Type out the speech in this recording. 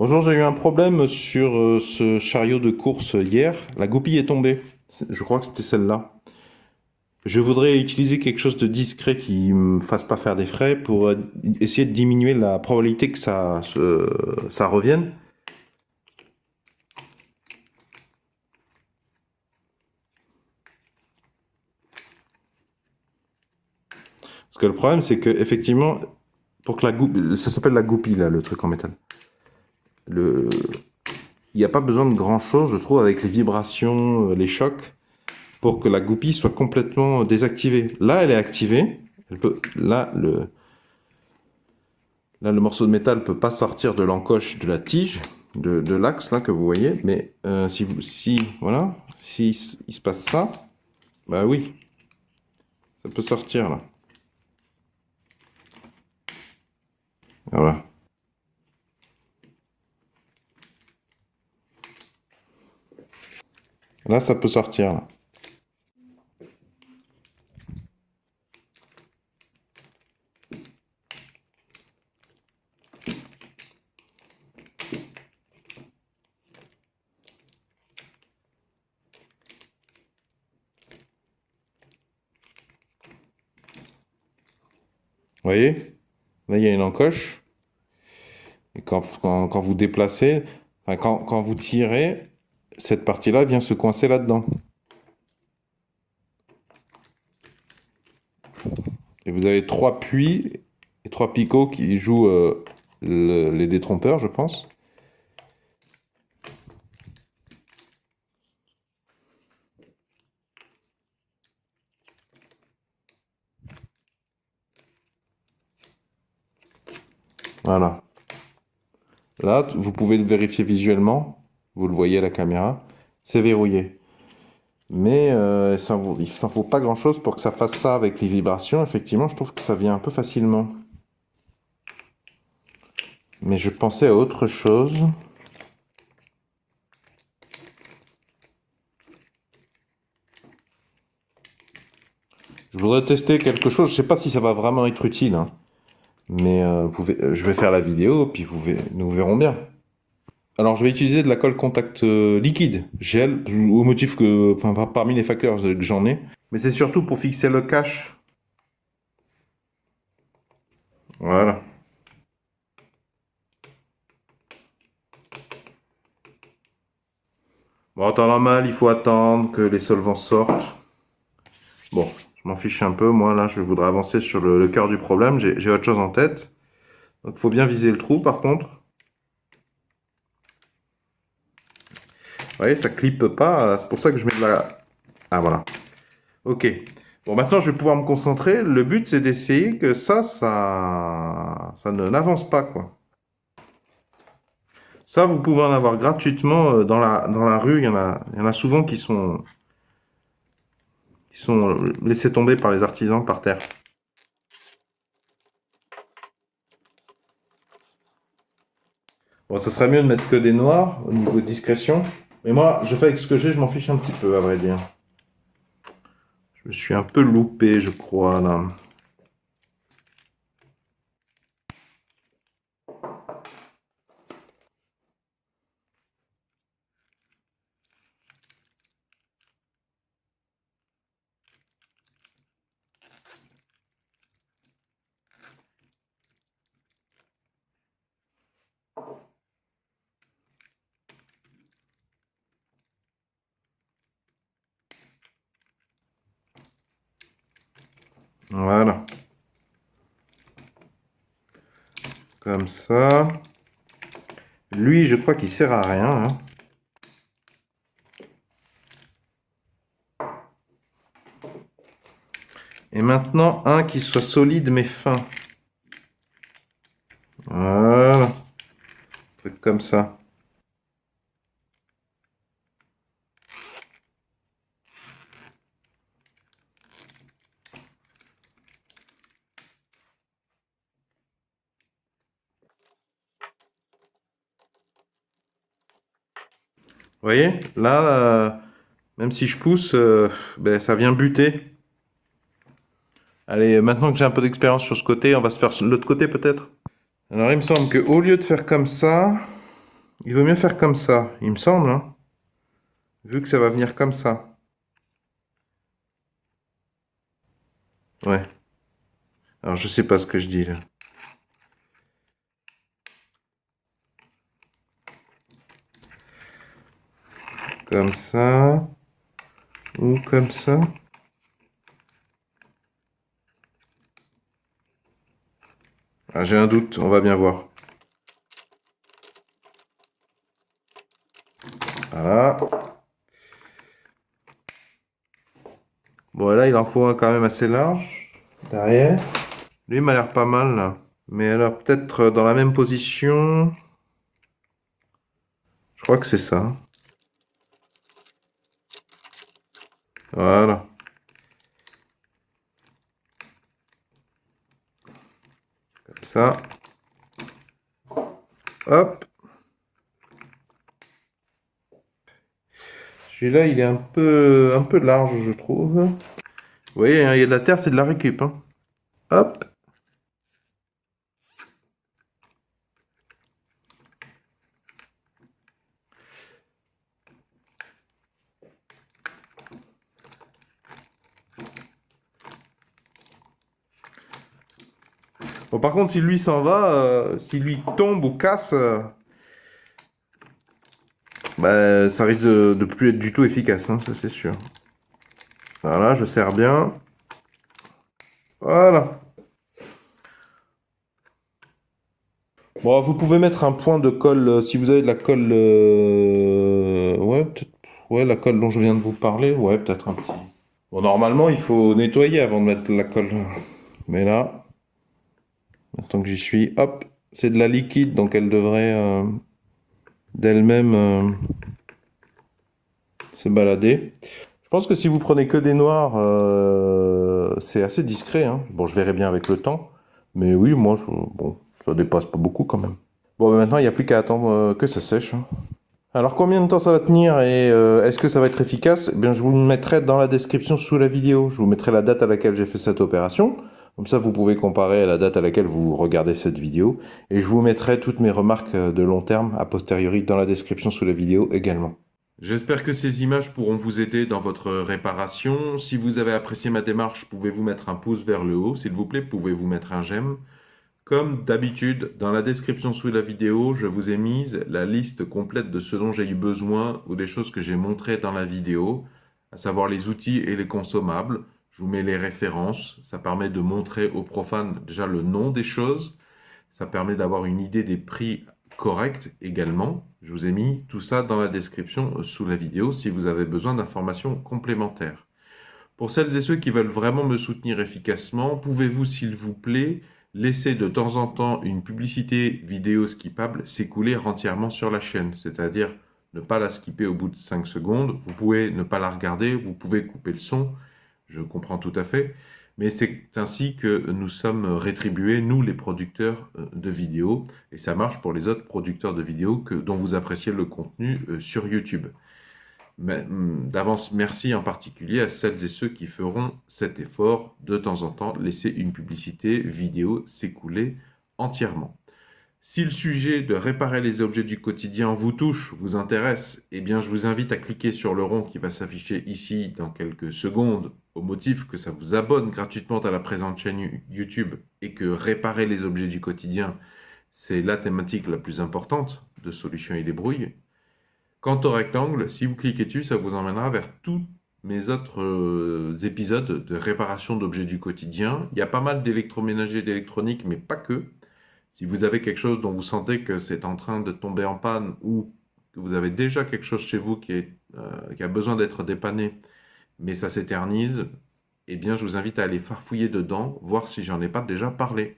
Bonjour, j'ai eu un problème sur ce chariot de course hier. La goupille est tombée. Je crois que c'était celle-là. Je voudrais utiliser quelque chose de discret qui me fasse pas faire des frais pour essayer de diminuer la probabilité que ça revienne. Parce que le problème, c'est que effectivement, pour que la goupille, ça s'appelle la goupille là, le truc en métal. Le, il n'y a pas besoin de grand-chose, je trouve, avec les vibrations, les chocs, pour que la goupille soit complètement désactivée. Là, elle est activée. Elle peut, là, le morceau de métal peut pas sortir de l'encoche de la tige, de l'axe là que vous voyez. Mais voilà, si il se passe ça, bah oui, ça peut sortir là. Voilà. Là, ça peut sortir là. Vous voyez? Là, il y a une encoche. Et quand vous déplacez, enfin, quand vous tirez, cette partie-là vient se coincer là-dedans. Et vous avez trois puits et trois picots qui jouent les détrompeurs, je pense. Voilà. Là, vous pouvez le vérifier visuellement. Vous le voyez à la caméra. C'est verrouillé. Mais il s'en faut pas grand-chose pour que ça fasse ça avec les vibrations. Effectivement, je trouve que ça vient un peu facilement. Mais je pensais à autre chose. Je voudrais tester quelque chose. Je sais pas si ça va vraiment être utile, hein. Mais je vais faire la vidéo, puis nous verrons bien. Alors, je vais utiliser de la colle contact liquide, gel, au motif que, enfin, parmi les facteurs que j'en ai. Mais c'est surtout pour fixer le cache. Voilà. Bon, en temps normal, il faut attendre que les solvants sortent. Bon, je m'en fiche un peu. Moi, là, je voudrais avancer sur le cœur du problème. J'ai autre chose en tête. Donc, il faut bien viser le trou, par contre. Vous voyez, ça clippe pas. C'est pour ça que je mets de la... Ah, voilà. Ok. Bon, maintenant, je vais pouvoir me concentrer. Le but, c'est d'essayer que ça n'avance pas, quoi. Ça, vous pouvez en avoir gratuitement dans la rue. Il y en a souvent qui sont laissés tomber par les artisans par terre. Bon, ça serait mieux de mettre que des noirs au niveau discrétion. Mais moi, je fais avec ce que j'ai, je m'en fiche un petit peu, à vrai dire. Je me suis un peu loupé, je crois, là. Voilà. Comme ça. Lui, je crois qu'il sert à rien, hein. Et maintenant, un qui soit solide mais fin. Voilà. Un truc comme ça. Vous voyez, là, même si je pousse, ben, ça vient buter. Allez, maintenant que j'ai un peu d'expérience sur ce côté, on va se faire sur l'autre côté peut-être. Alors, il me semble qu'au lieu de faire comme ça, Il vaut mieux faire comme ça, il me semble, hein, vu que ça va venir comme ça. Ouais. Alors, je sais pas ce que je dis là. Comme ça. Ou comme ça. Ah, j'ai un doute, on va bien voir. Voilà. Bon, là, il en faut un quand même assez large. Derrière. Lui, il m'a l'air pas mal, là. Mais alors, peut-être dans la même position. Je crois que c'est ça. Voilà. Comme ça. Hop. Celui-là, il est un peu large, je trouve. Vous voyez, hein, il y a de la terre, c'est de la récup, hein. Hop. Bon, par contre, si lui s'en va, si lui tombe ou casse, bah, ça risque de plus être du tout efficace, hein, ça c'est sûr. Voilà, je serre bien. Voilà. Bon, vous pouvez mettre un point de colle, si vous avez de la colle, ouais, peut-être, ouais, la colle dont je viens de vous parler, ouais, peut-être un petit. Bon, normalement, il faut nettoyer avant de mettre la colle. Mais là, maintenant que j'y suis, hop, c'est de la liquide, donc elle devrait d'elle-même se balader. Je pense que si vous prenez que des noirs, c'est assez discret, hein. Bon, je verrai bien avec le temps. Mais oui, moi, bon, ça dépasse pas beaucoup quand même. Bon, maintenant, il n'y a plus qu'à attendre que ça sèche, hein. Alors, combien de temps ça va tenir et est-ce que ça va être efficace? Eh bien, je vous le mettrai dans la description sous la vidéo. Je vous mettrai la date à laquelle j'ai fait cette opération. Comme ça, vous pouvez comparer à la date à laquelle vous regardez cette vidéo. Et je vous mettrai toutes mes remarques de long terme a posteriori dans la description sous la vidéo également. J'espère que ces images pourront vous aider dans votre réparation. Si vous avez apprécié ma démarche, pouvez-vous mettre un pouce vers le haut, s'il vous plaît, pouvez-vous mettre un j'aime. Comme d'habitude, dans la description sous la vidéo, je vous ai mise la liste complète de ce dont j'ai eu besoin ou des choses que j'ai montrées dans la vidéo, à savoir les outils et les consommables. Je vous mets les références, ça permet de montrer aux profanes déjà le nom des choses, ça permet d'avoir une idée des prix corrects également. Je vous ai mis tout ça dans la description sous la vidéo si vous avez besoin d'informations complémentaires. Pour celles et ceux qui veulent vraiment me soutenir efficacement, pouvez-vous s'il vous plaît laisser de temps en temps une publicité vidéo skippable s'écouler entièrement sur la chaîne, c'est-à-dire ne pas la skipper au bout de 5 secondes, vous pouvez ne pas la regarder, vous pouvez couper le son, je comprends tout à fait, mais c'est ainsi que nous sommes rétribués, nous les producteurs de vidéos, et ça marche pour les autres producteurs de vidéos dont vous appréciez le contenu sur YouTube. D'avance, merci en particulier à celles et ceux qui feront cet effort de temps en temps, laisser une publicité vidéo s'écouler entièrement. Si le sujet de réparer les objets du quotidien vous touche, vous intéresse, eh bien je vous invite à cliquer sur le rond qui va s'afficher ici dans quelques secondes au motif que ça vous abonne gratuitement à la présente chaîne YouTube et que réparer les objets du quotidien, c'est la thématique la plus importante de Solutions et Débrouilles. Quant au rectangle, si vous cliquez dessus, ça vous emmènera vers tous mes autres épisodes de réparation d'objets du quotidien. Il y a pas mal d'électroménager et d'électronique, mais pas que. Si vous avez quelque chose dont vous sentez que c'est en train de tomber en panne ou que vous avez déjà quelque chose chez vous qui a besoin d'être dépanné, mais ça s'éternise, eh bien je vous invite à aller farfouiller dedans, voir si j'en ai pas déjà parlé.